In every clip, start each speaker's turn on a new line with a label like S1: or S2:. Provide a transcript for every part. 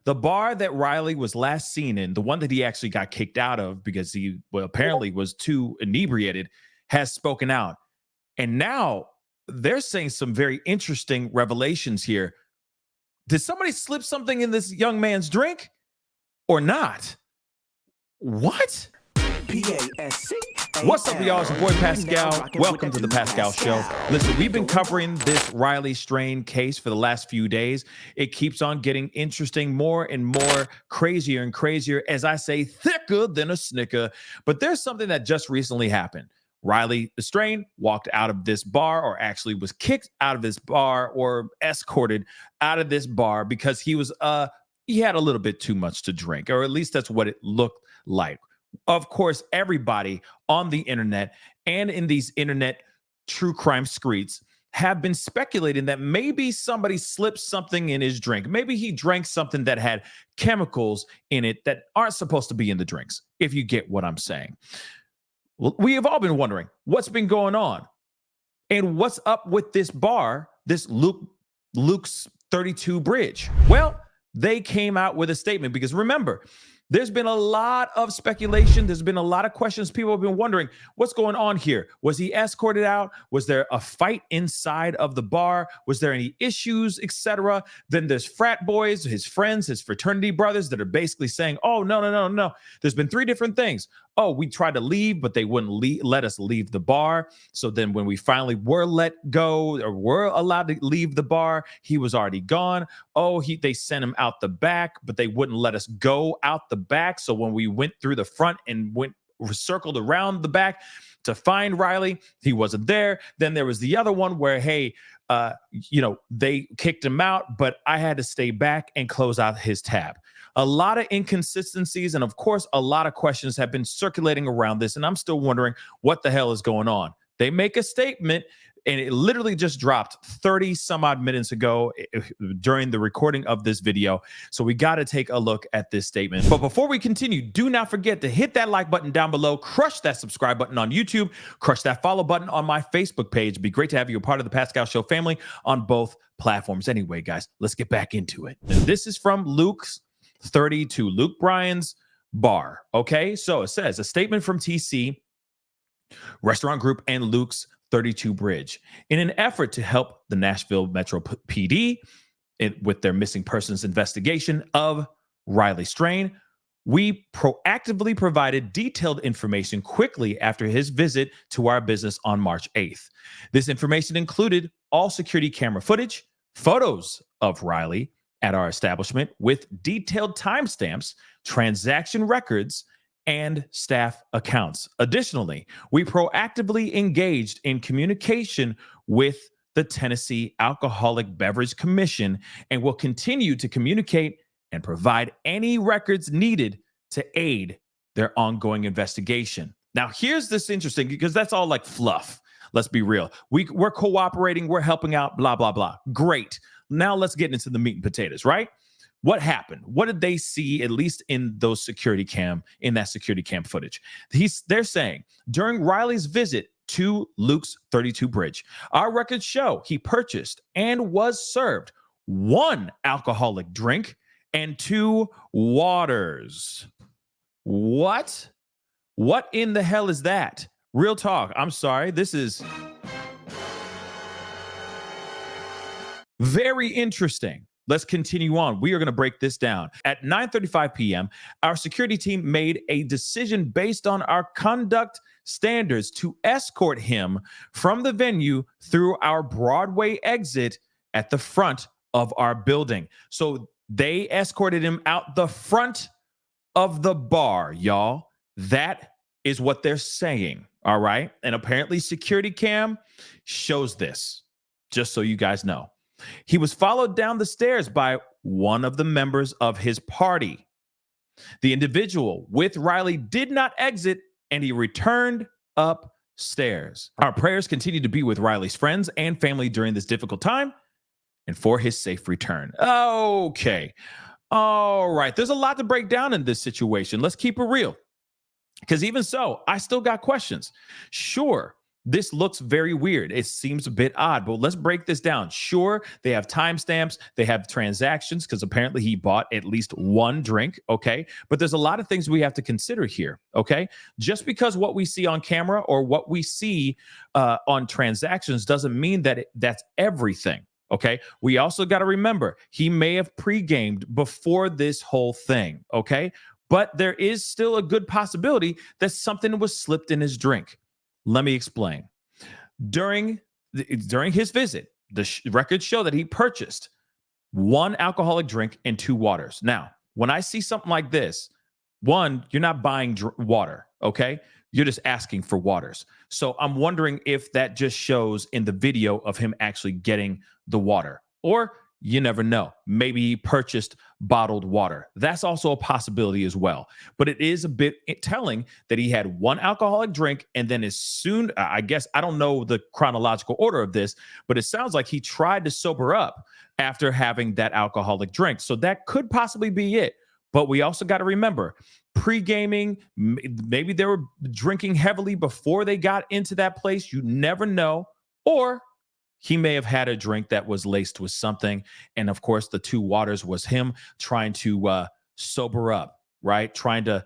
S1: The bar that Riley was last seen in, the one that he actually got kicked out of because he apparently was too inebriated, has spoken out. And now they're saying some very interesting revelations here. Did somebody slip something in this young man's drink or not? What? What's up, y'all? It's your boy Pascal. Welcome to the Pascal Show. Listen, we've been covering this Riley Strain case for the last few days. It keeps on getting interesting, more and more, crazier and crazier. As I say, thicker than a snicker. But there's something that just recently happened. Riley Strain walked out of this bar, or actually was kicked out of this bar, or escorted out of this bar because he had a little bit too much to drink, or at least that's what it looked like. Of course, everybody on the internet and in these internet true crime streets have been speculating that maybe somebody slipped something in his drink. Maybe he drank something that had chemicals in it that aren't supposed to be in the drinks, if you get what I'm saying. Well, we have all been wondering what's been going on and what's up with this bar, this Luke's 32 Bridge. Well, they came out with a statement because remember, there's been a lot of speculation. There's been a lot of questions. People have been wondering what's going on here. Was he escorted out? Was there a fight inside of the bar? Was there any issues, etc.? Then there's frat boys, his friends, his fraternity brothers that are basically saying, oh, no. There's been three different things. Oh, we tried to leave, but they wouldn't let us leave the bar. So then when we finally were let go or were allowed to leave the bar, he was already gone. Oh, they sent him out the back, but they wouldn't let us go out the back. So when we went through the front and circled around the back to find Riley, he wasn't there. Then there was the other one where, they kicked him out, but I had to stay back and close out his tab. A lot of inconsistencies and, of course, a lot of questions have been circulating around this, and I'm still wondering what the hell is going on. They make a statement, and it literally just dropped 30 some odd minutes ago during the recording of this video. So we got to take a look at this statement. But before we continue, do not forget to hit that like button down below, crush that subscribe button on YouTube, crush that follow button on my Facebook page. It'd be great to have you a part of the Pascal Show family on both platforms. Anyway, guys, let's get back into it. And this is from Luke's 32, Luke Bryan's bar. Okay, so it says a statement from TC Restaurant Group and Luke's 32 Bridge. In an effort to help the Nashville Metro PD with their missing persons investigation of Riley Strain, we proactively provided detailed information quickly after his visit to our business on March 8th. This information included all security camera footage, photos of Riley at our establishment with detailed timestamps, transaction records, and staff accounts. Additionally, we proactively engaged in communication with the Tennessee Alcoholic Beverage Commission and will continue to communicate and provide any records needed to aid their ongoing investigation. Now, here's this interesting, because that's all like fluff. Let's be real. We're cooperating, we're helping out, blah, blah, blah. Great. Now let's get into the meat and potatoes, right? What happened? What did they see, at least in that security cam footage? They're saying during Riley's visit to Luke's 32 Bridge, our records show he purchased and was served 1 alcoholic drink and 2 waters. What? What in the hell is that? Real talk. I'm sorry. This is very interesting. Let's continue on. We are going to break this down. At 9:35 p.m., our security team made a decision based on our conduct standards to escort him from the venue through our Broadway exit at the front of our building. So they escorted him out the front of the bar, y'all. That is what they're saying, all right? And apparently security cam shows this, just so you guys know. He was followed down the stairs by one of the members of his party. The individual with Riley did not exit, and he returned upstairs. Our prayers continue to be with Riley's friends and family during this difficult time and for his safe return. Okay. All right. There's a lot to break down in this situation. Let's keep it real. Because even so, I still got questions. Sure, This looks very weird. It seems a bit odd, but let's break this down. Sure, they have timestamps, they have transactions, because apparently he bought at least one drink, okay? But there's a lot of things we have to consider here, okay? Just because what we see on camera or what we see on transactions doesn't mean that that's everything, okay? We also got to remember, he may have pre-gamed before this whole thing, okay? But there is still a good possibility that something was slipped in his drink. Let me explain. During his visit, the records show that he purchased one alcoholic drink and two waters. Now, when I see something like this, one, you're not buying water, okay? You're just asking for waters. So I'm wondering if that just shows in the video of him actually getting the water, or you never know. Maybe he purchased bottled water. That's also a possibility as well. But it is a bit telling that he had one alcoholic drink, and then as soon, I guess, I don't know the chronological order of this, but it sounds like he tried to sober up after having that alcoholic drink. So that could possibly be it. But we also got to remember, pre-gaming, maybe they were drinking heavily before they got into that place. You never know. Or he may have had a drink that was laced with something. And of course, the two waters was him trying to sober up, right? Trying to,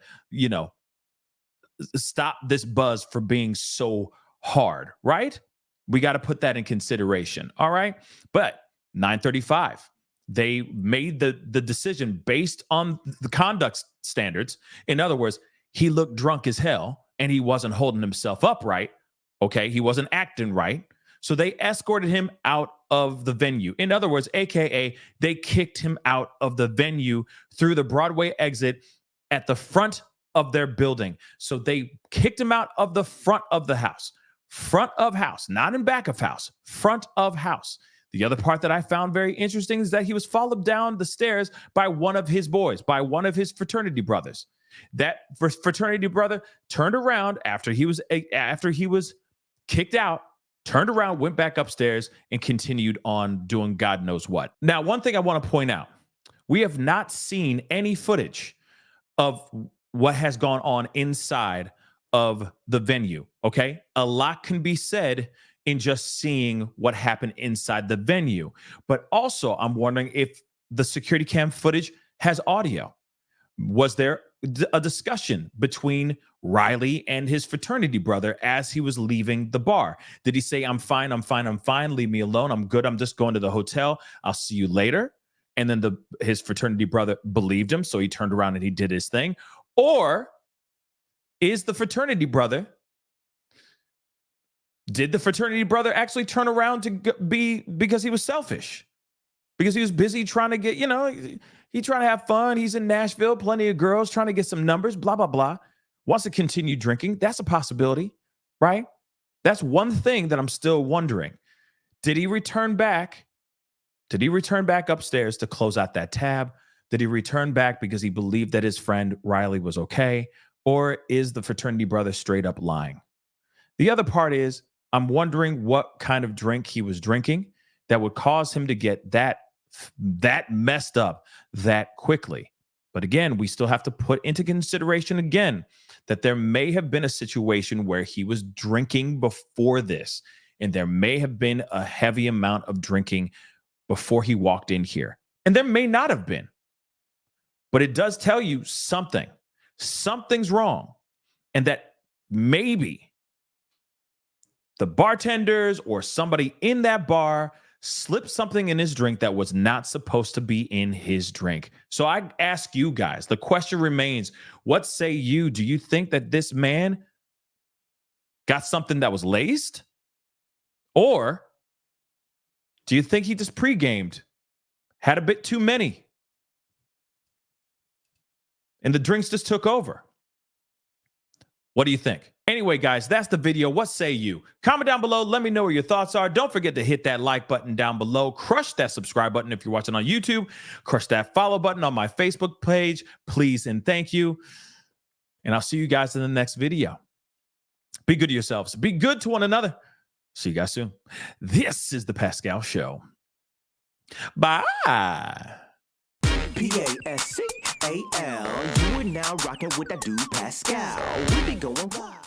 S1: stop this buzz from being so hard, right? We got to put that in consideration. All right. But 9:35, they made the decision based on the conduct standards. In other words, he looked drunk as hell and he wasn't holding himself up right. Okay. He wasn't acting right. So they escorted him out of the venue. In other words, AKA, they kicked him out of the venue through the Broadway exit at the front of their building. So they kicked him out of the front of the house. Front of house, not in back of house, front of house. The other part that I found very interesting is that he was followed down the stairs by one of his boys, by one of his fraternity brothers. That fraternity brother turned around after he was kicked out, turned around, went back upstairs, and continued on doing God knows what. Now, one thing I want to point out, we have not seen any footage of what has gone on inside of the venue, okay? A lot can be said in just seeing what happened inside the venue. But also, I'm wondering if the security cam footage has audio. Was there a discussion between Riley and his fraternity brother as he was leaving the bar? Did he say, I'm fine, leave me alone, I'm good, I'm just going to the hotel, I'll see you later? And then his fraternity brother believed him, so he turned around and he did his thing? Or did the fraternity brother actually turn around to be because he was selfish? Because he was busy trying to get, he trying to have fun. He's in Nashville, plenty of girls, trying to get some numbers, blah, blah, blah. Wants to continue drinking. That's a possibility, right? That's one thing that I'm still wondering. Did he return back? Did he return back upstairs to close out that tab? Did he return back because he believed that his friend Riley was okay? Or is the fraternity brother straight up lying? The other part is, I'm wondering what kind of drink he was drinking that would cause him to get that messed up that quickly. But again, we still have to put into consideration again that there may have been a situation where he was drinking before this, and there may have been a heavy amount of drinking before he walked in here. And there may not have been. But it does tell you something. Something's wrong. And that maybe the bartenders or somebody in that bar slipped something in his drink that was not supposed to be in his drink. So I ask you guys, the question remains, what say you? Do you think that this man got something that was laced? Or do you think he just pre-gamed, had a bit too many, and the drinks just took over? What do you think? Anyway, guys, that's the video. What say you? Comment down below. Let me know what your thoughts are. Don't forget to hit that like button down below. Crush that subscribe button if you're watching on YouTube. Crush that follow button on my Facebook page. Please and thank you. And I'll see you guys in the next video. Be good to yourselves. Be good to one another. See you guys soon. This is The Pascal Show. Bye.
S2: Pascal, you are now rocking with that dude Pascal. We be going wild.